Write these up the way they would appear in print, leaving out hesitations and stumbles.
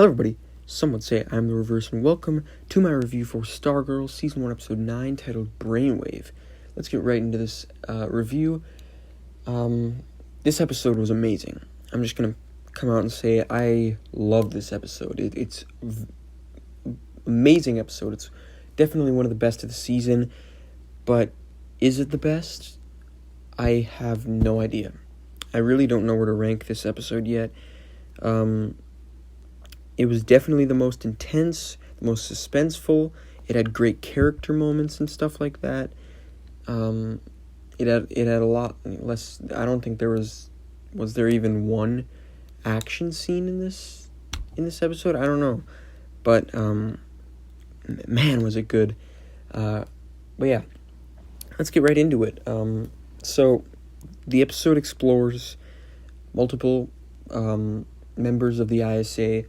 Hello everybody, some would say I'm the Reverse, and welcome to my review for Stargirl Season 1 Episode 9, titled Brainwave. Let's get right into this review. This episode was amazing. I'm just going to come out and say I love this episode. It's amazing episode. It's definitely one of the best of the season, but is it the best? I have no idea. I really don't know where to rank this episode yet. It was definitely the most intense, the most suspenseful. It had great character moments and stuff like that. It had a lot less. I don't think there was there even one action scene in this episode? I don't know, but man, was it good. But yeah, let's get right into it. So the episode explores multiple members of the ISA.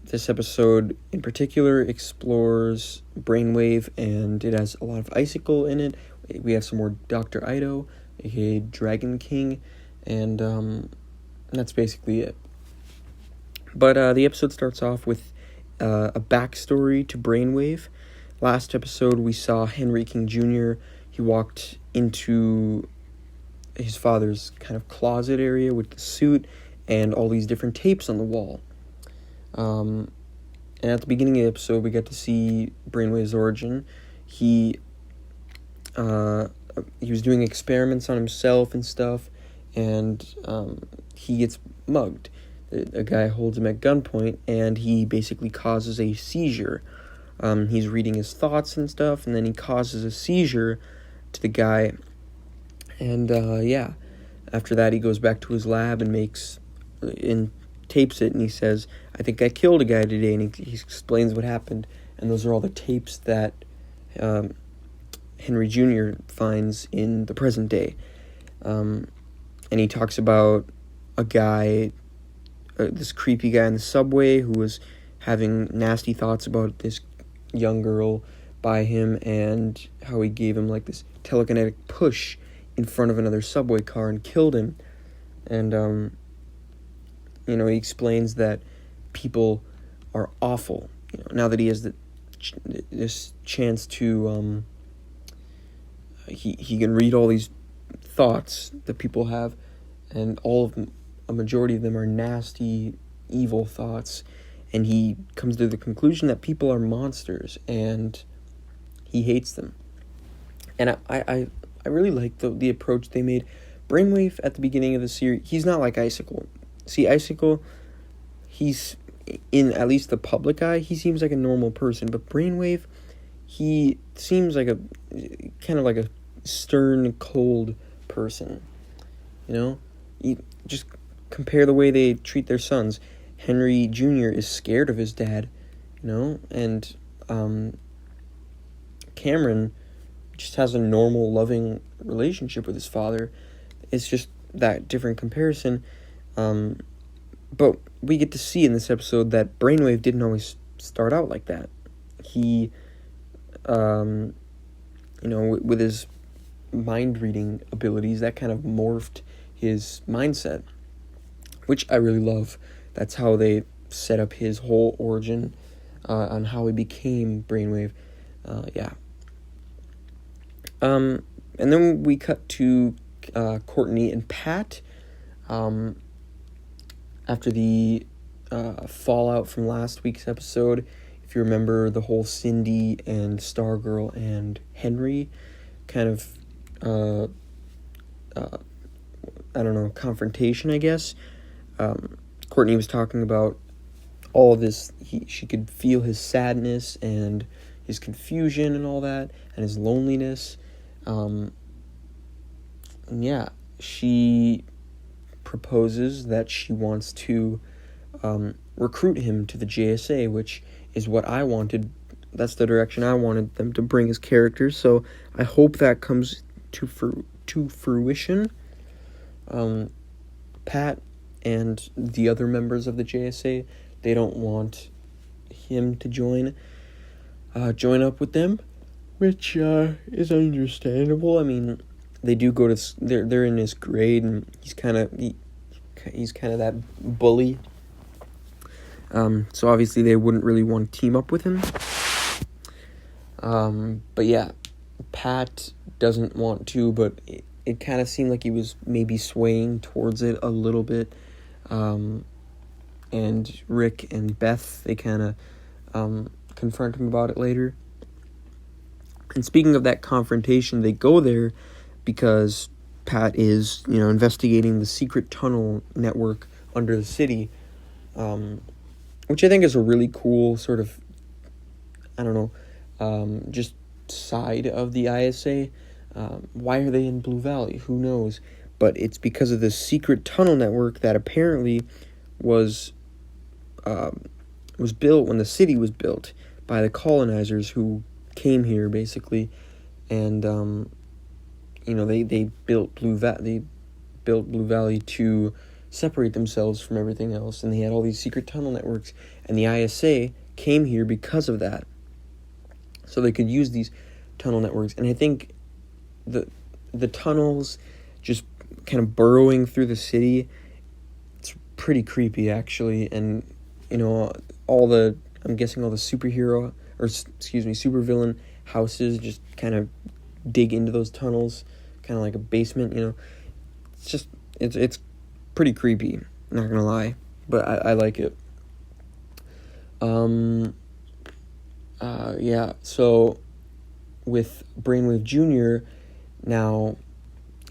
This episode in particular explores Brainwave, and it has a lot of Icicle in it. We have some more Dr. Ido, aka Dragon King, and that's basically it. But the episode starts off with a backstory to Brainwave. Last episode we saw Henry King Jr. He walked into his father's kind of closet area with the suit and all these different tapes on the wall. And at the beginning of the episode, we get to see Brainwave's origin. He was doing experiments on himself and stuff, and he gets mugged. A guy holds him at gunpoint, and he basically causes a seizure. He's reading his thoughts and stuff, and then he causes a seizure to the guy. And after that, he goes back to his lab and tapes it, and he says, I think I killed a guy today, and he explains what happened, and those are all the tapes that Henry Jr. finds in the present day. And he talks about a guy, this creepy guy in the subway who was having nasty thoughts about this young girl by him, and how he gave him like this telekinetic push in front of another subway car and killed him. And he explains that people are awful. Now that he has this chance to, he can read all these thoughts that people have, and all of them, a majority of them are nasty, evil thoughts, and he comes to the conclusion that people are monsters, and he hates them. And I really like the approach they made. Brainwave at the beginning of the series, he's not like Icicle. See, Icicle, he's, in at least the public eye, he seems like a normal person. But Brainwave, he seems like kind of like a stern, cold person. You just compare the way they treat their sons. Henry Jr. is scared of his dad, and Cameron just has a normal, loving relationship with his father. It's just that different comparison. But we get to see in this episode that Brainwave didn't always start out like that. He, with his mind-reading abilities, that kind of morphed his mindset, which I really love. That's how they set up his whole origin, on how he became Brainwave. And then we cut to Courtney and Pat. After the fallout from last week's episode, if you remember the whole Cindy and Stargirl and Henry kind of, confrontation, I guess. Courtney was talking about all of this. She could feel his sadness and his confusion and all that, and his loneliness. She proposes that she wants to recruit him to the JSA, which is what I wanted. That's the direction I wanted them to bring his characters, so I hope that comes to fruition. Pat and the other members of the JSA, they don't want him to join up with them, which is understandable. I mean, they do go to, they're in his grade, and he's kind of that bully. So obviously they wouldn't really want to team up with him. But yeah, Pat doesn't want to, but it kind of seemed like he was maybe swaying towards it a little bit. And Rick and Beth, they kind of confront him about it later. And speaking of that confrontation, they go there because Pat is, investigating the secret tunnel network under the city, which I think is a really cool sort of, just side of the ISA. Why are they in Blue Valley? Who knows? But it's because of this secret tunnel network that apparently was built when the city was built by the colonizers who came here, basically, and they built Blue Valley to separate themselves from everything else, and they had all these secret tunnel networks, and the ISA came here because of that, so they could use these tunnel networks. And I think the tunnels just kind of burrowing through the city, it's pretty creepy, actually. And I'm guessing all the supervillain houses just kind of dig into those tunnels, kind of like a basement. It's pretty creepy, not gonna lie, but I like it. So with Brainwave Jr., now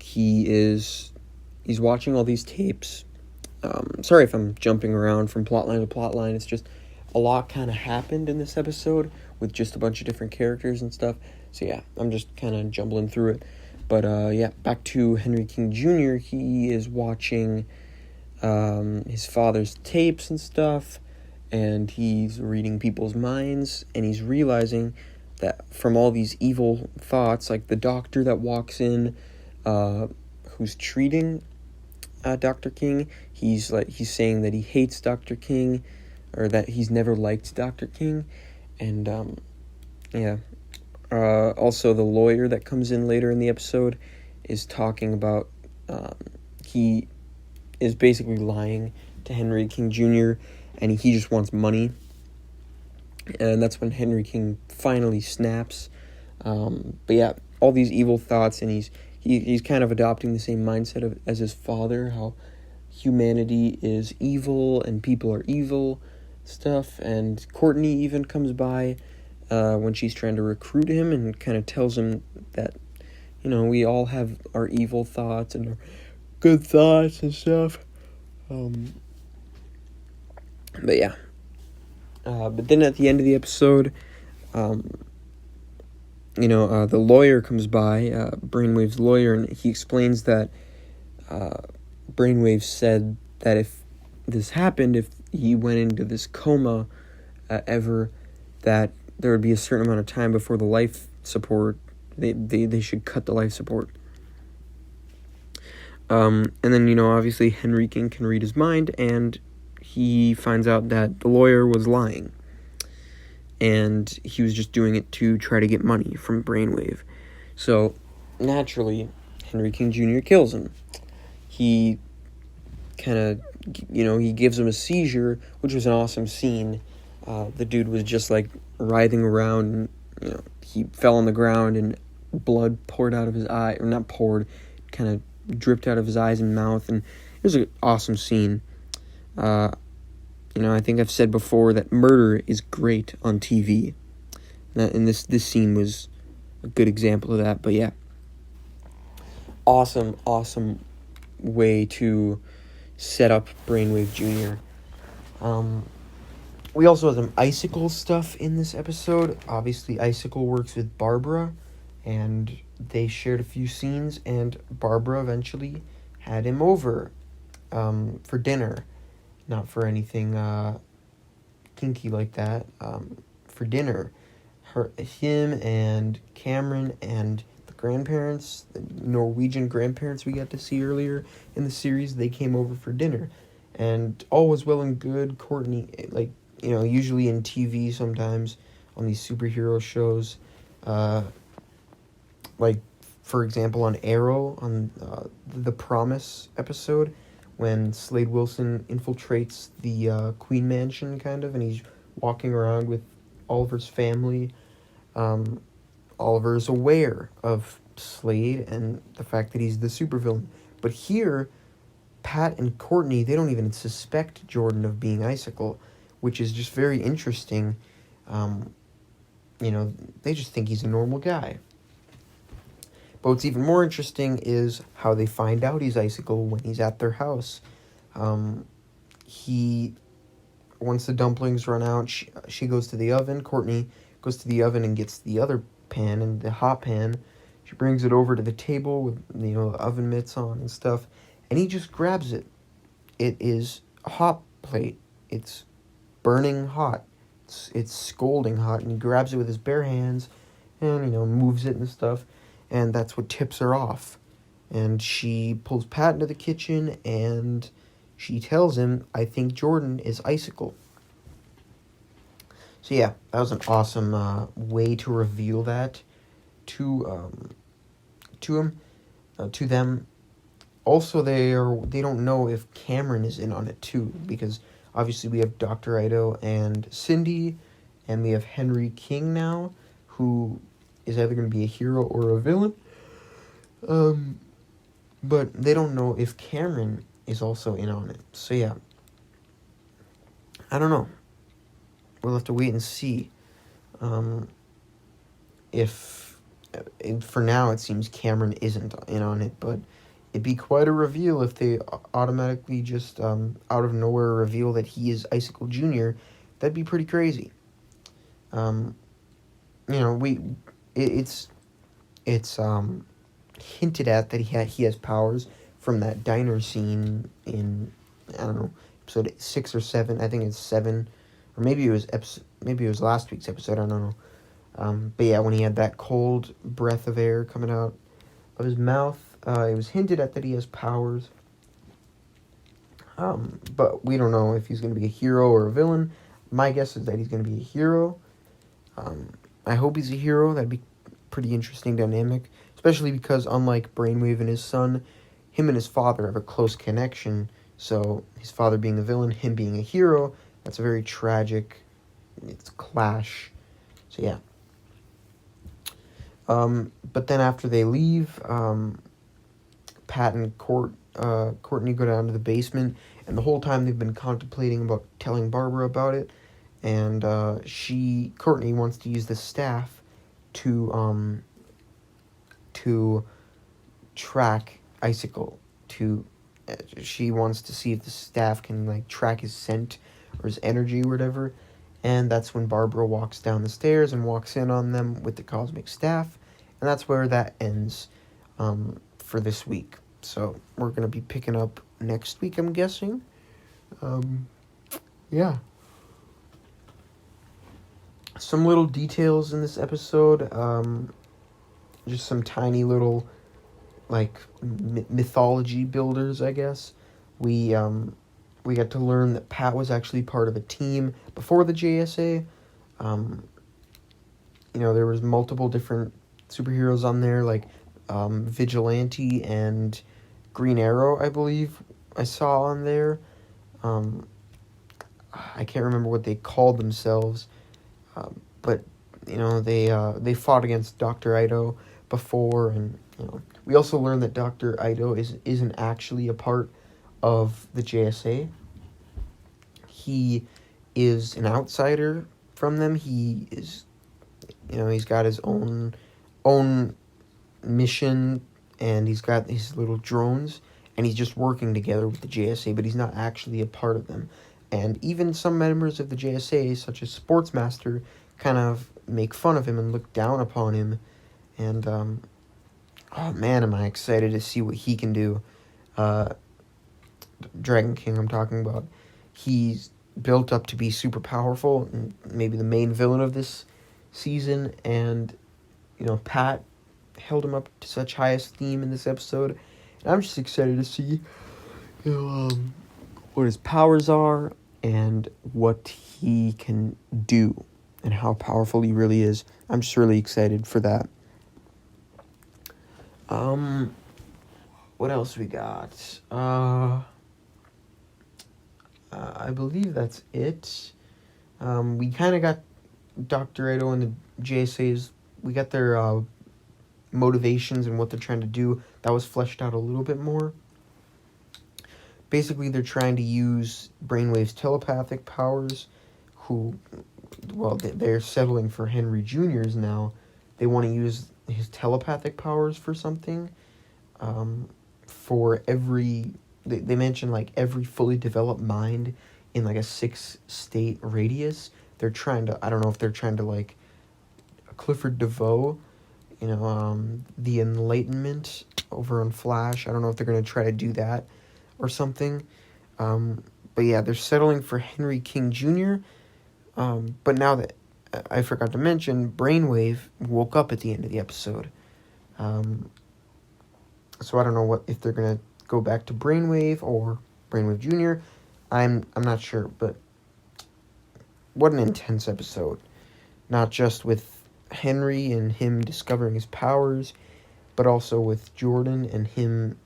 he's watching all these tapes. Sorry if I'm jumping around from plotline to plotline. It's just a lot kind of happened in this episode with just a bunch of different characters and stuff. So yeah, I'm just kind of jumbling through it. But back to Henry King Jr. He is watching his father's tapes and stuff, and he's reading people's minds, and he's realizing that from all these evil thoughts, like the doctor that walks in, who's treating Dr. King, he's saying that he hates Dr. King, or that he's never liked Dr. King, and also the lawyer that comes in later in the episode is talking about he is basically lying to Henry King Jr., and he just wants money. And that's when Henry King finally snaps. But yeah, all these evil thoughts, and he's kind of adopting the same mindset as his father, how humanity is evil and people are evil stuff. And Courtney even comes by when she's trying to recruit him, and kind of tells him that, we all have our evil thoughts and our good thoughts and stuff. But yeah. But then at the end of the episode, the lawyer comes by, Brainwave's lawyer, and he explains that Brainwave said that if this happened, if he went into this coma ever, that there would be a certain amount of time before the life support, they should cut the life support. And then, obviously Henry King can read his mind, and he finds out that the lawyer was lying. And he was just doing it to try to get money from Brainwave. So, naturally, Henry King Jr. kills him. He kind of, he gives him a seizure, which was an awesome scene. The dude was just, writhing around, and, he fell on the ground, and blood poured out of his eye, or not poured, kind of dripped out of his eyes and mouth, and it was an awesome scene. I think I've said before that murder is great on TV, and this scene was a good example of that. But yeah, awesome way to set up Brainwave Jr. We also have some Icicle stuff in this episode. Obviously, Icicle works with Barbara, and they shared a few scenes, and Barbara eventually had him over for dinner. Not for anything kinky like that. For dinner. Him and Cameron and the grandparents, the Norwegian grandparents we got to see earlier in the series, they came over for dinner. And all was well and good. Courtney, usually in TV sometimes, on these superhero shows, for example on Arrow, on the Promise episode, when Slade Wilson infiltrates the Queen Mansion, kind of, and he's walking around with Oliver's family. Oliver is aware of Slade and the fact that he's the supervillain. But here, Pat and Courtney, they don't even suspect Jordan of being Icicle, which is just very interesting. They just think he's a normal guy. But what's even more interesting is how they find out he's Icicle when he's at their house. Once the dumplings run out, she goes to the oven. Courtney goes to the oven and gets the other pan, and the hot pan. She brings it over to the table with, oven mitts on and stuff, and he just grabs it. It is a hot plate. It's burning hot. It's scalding hot, and he grabs it with his bare hands and, moves it and stuff, and that's what tips her off. And she pulls Pat into the kitchen, and she tells him, I think Jordan is Icicle. So yeah, that was an awesome way to reveal that to them. Also, they don't know if Cameron is in on it too, because obviously we have Dr. Ido and Cindy, and we have Henry King now, who is either going to be a hero or a villain. But they don't know if Cameron is also in on it. So yeah, I don't know. We'll have to wait and see. If for now it seems Cameron isn't in on it, but it'd be quite a reveal if they automatically just out of nowhere reveal that he is Icicle Jr. That'd be pretty crazy. It's hinted at that he has powers from that diner scene in, I don't know, episode 6 or 7. I think it's 7, or maybe it was last week's episode. I don't know. But yeah, when he had that cold breath of air coming out of his mouth, it was hinted at that he has powers. But we don't know if he's going to be a hero or a villain. My guess is that he's going to be a hero. I hope he's a hero. That'd be pretty interesting dynamic, especially because unlike Brainwave and his son, him and his father have a close connection. So his father being a villain, him being a hero, that's a very tragic, it's clash. So yeah. But then after they leave, Pat and Courtney go down to the basement, and the whole time they've been contemplating about telling Barbara about it, and Courtney wants to use the staff to track Icicle. She wants to see if the staff can track his scent or his energy or whatever, and that's when Barbara walks down the stairs and walks in on them with the cosmic staff, and that's where that ends for this week. So we're going to be picking up next week, I'm guessing. Yeah. Some little details in this episode. Just some tiny little, mythology builders, I guess. We got to learn that Pat was actually part of a team before the JSA. There was multiple different superheroes on there, Vigilante and Green Arrow, I believe I saw on there. I can't remember what they called themselves, but they fought against Dr. Ido before, and we also learned that Dr. Ido isn't actually a part of the JSA. He is an outsider from them. He is, he's got his own mission, and he's got his little drones, and he's just working together with the JSA, but he's not actually a part of them. And even some members of the JSA, such as Sportsmaster, kind of make fun of him and look down upon him. And, oh man, am I excited to see what he can do. Dragon King I'm talking about. He's built up to be super powerful, and maybe the main villain of this season, and, Pat held him up to such high esteem in this episode. And I'm just excited to see, what his powers are, and what he can do, and how powerful he really is. I'm just really excited for that. What else we got? I believe that's it. We kind of got Dr. Edo and the JSAs. We got their motivations and what they're trying to do. That was fleshed out a little bit more. Basically, they're trying to use Brainwave's telepathic powers, they're settling for Henry Jr.'s now. They want to use his telepathic powers for something. For every... They mention, like, every fully developed mind in, like, a 6-state radius. They're trying to... I don't know if they're trying to, like... Clifford DeVoe, the Enlightenment over on Flash. I don't know if they're going to try to do that or something. But yeah, they're settling for Henry King Jr. But now that I forgot to mention, Brainwave woke up at the end of the episode. So I don't know if they're gonna go back to Brainwave or Brainwave Jr. I'm not sure, but what an intense episode. Not just with Henry and him discovering his powers, but also with Jordan and him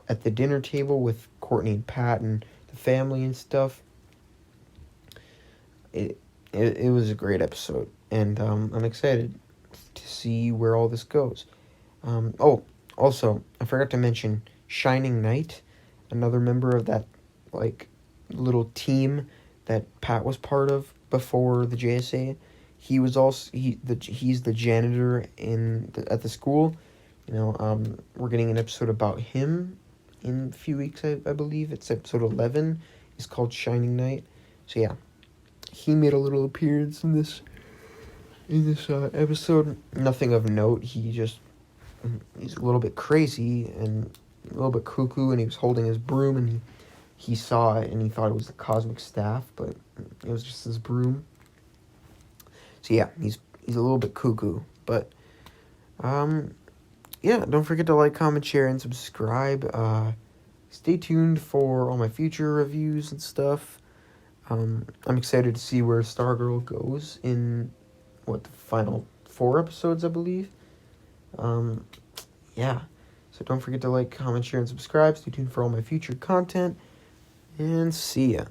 at the dinner table with Courtney and Pat and the family and stuff. It was a great episode, and I'm excited to see where all this goes. Also, I forgot to mention Shining Knight, another member of that, like, little team that Pat was part of before the JSA. He was also he's the janitor at the school. We're getting an episode about him in a few weeks. I believe it's episode 11. It's called Shining Knight. So yeah, he made a little appearance in this episode. Nothing of note. He's a little bit crazy and a little bit cuckoo, and he was holding his broom, and he saw it and he thought it was the cosmic staff, but it was just his broom. So yeah, he's a little bit cuckoo, but yeah, don't forget to like, comment, share, and subscribe. Stay tuned for all my future reviews and stuff. I'm excited to see where Stargirl goes in the final 4 episodes, I believe. Yeah, so don't forget to like, comment, share, and subscribe. Stay tuned for all my future content, and see ya.